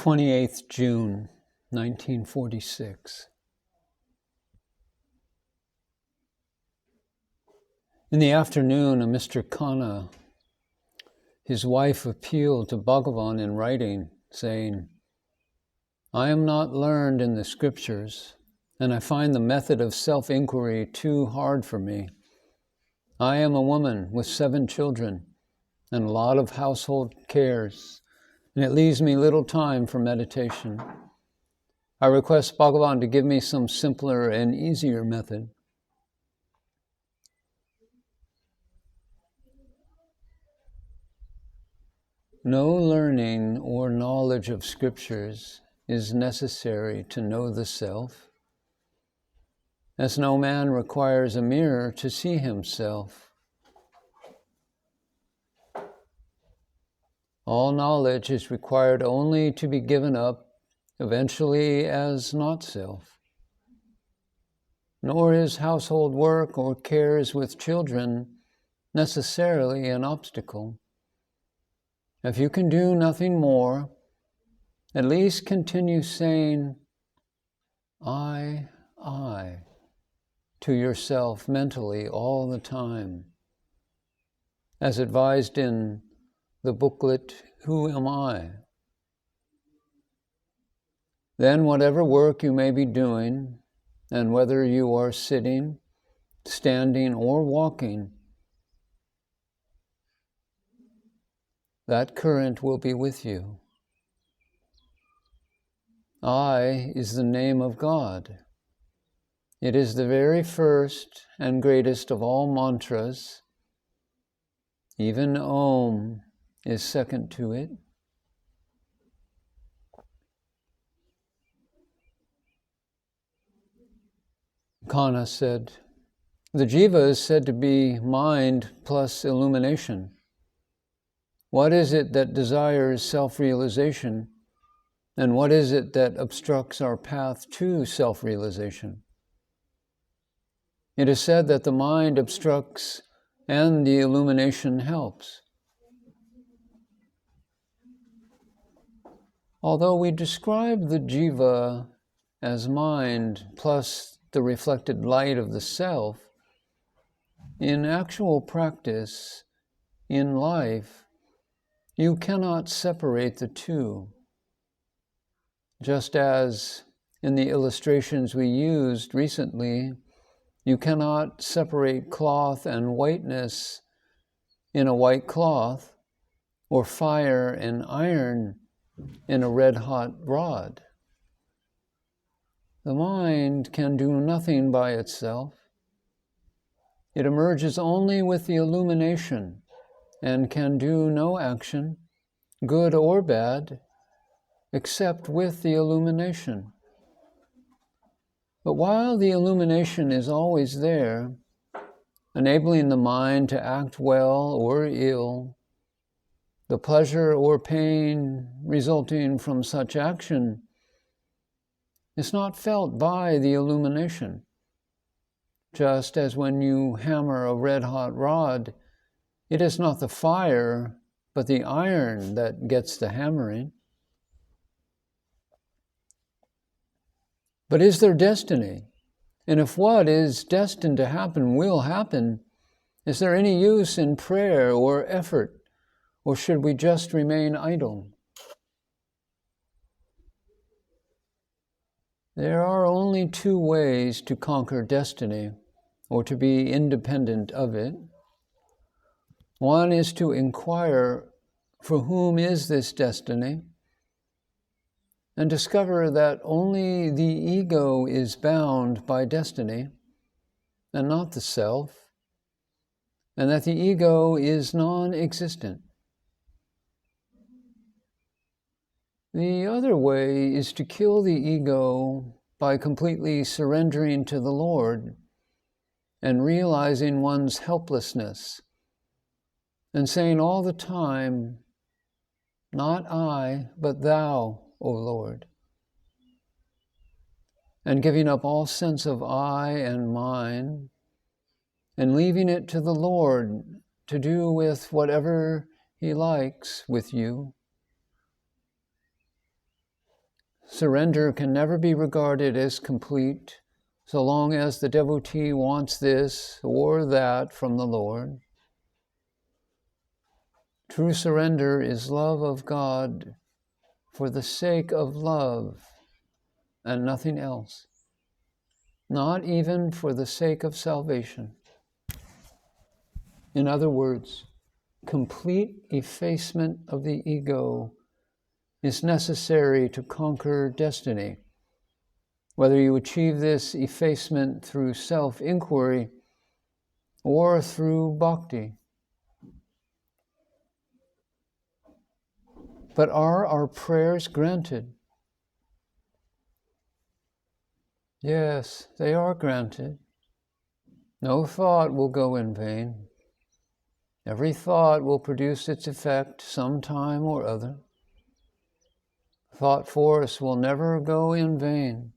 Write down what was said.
28th June, 1946. In the afternoon, a Mr. Khanna, his wife, appealed to Bhagavan in writing, saying, "I am not learned in the scriptures, and I find the method of self-inquiry too hard for me. I am a woman with 7 children and a lot of household cares, and it leaves me little time for meditation. I request Bhagavan to give me some simpler and easier method." No learning or knowledge of scriptures is necessary to know the self, as no man requires a mirror to see himself. All knowledge is required only to be given up eventually as not self. Nor is household work or cares with children necessarily an obstacle. If you can do nothing more, at least continue saying, I, to yourself mentally all the time, as advised in the booklet, Who Am I? Then whatever work you may be doing, and whether you are sitting, standing, or walking, that current will be with you. I is the name of God. It is the very first and greatest of all mantras. Even Om is second to it. Khanna said, the jiva is said to be mind plus illumination. What is it that desires self-realization, and what is it that obstructs our path to self-realization? It is said that the mind obstructs and the illumination helps. Although we describe the jiva as mind plus the reflected light of the self, in actual practice, in life, you cannot separate the two. Just as in the illustrations we used recently, you cannot separate cloth and whiteness in a white cloth, or fire and iron in a red-hot rod. The mind can do nothing by itself. It emerges only with the illumination and can do no action, good or bad, except with the illumination. But while the illumination is always there, enabling the mind to act well or ill, the pleasure or pain resulting from such action is not felt by the illumination. Just as when you hammer a red-hot rod, it is not the fire, but the iron that gets the hammering. But is there destiny? And if what is destined to happen will happen, is there any use in prayer or effort, or should we just remain idle? There are only 2 ways to conquer destiny, or to be independent of it. One is to inquire, for whom is this destiny? And discover that only the ego is bound by destiny, and not the self, and that the ego is non-existent. The other way is to kill the ego by completely surrendering to the Lord and realizing one's helplessness, and saying all the time, not I, but thou, O Lord, and giving up all sense of I and mine, and leaving it to the Lord to do with whatever He likes with you. Surrender can never be regarded as complete so long as the devotee wants this or that from the Lord. True surrender is love of God for the sake of love and nothing else, not even for the sake of salvation. In other words, complete effacement of the ego is necessary to conquer destiny. Whether you achieve this effacement through self-inquiry or through bhakti. But are our prayers granted? Yes, they are granted. No thought will go in vain. Every thought will produce its effect sometime or other. Thought force will never go in vain.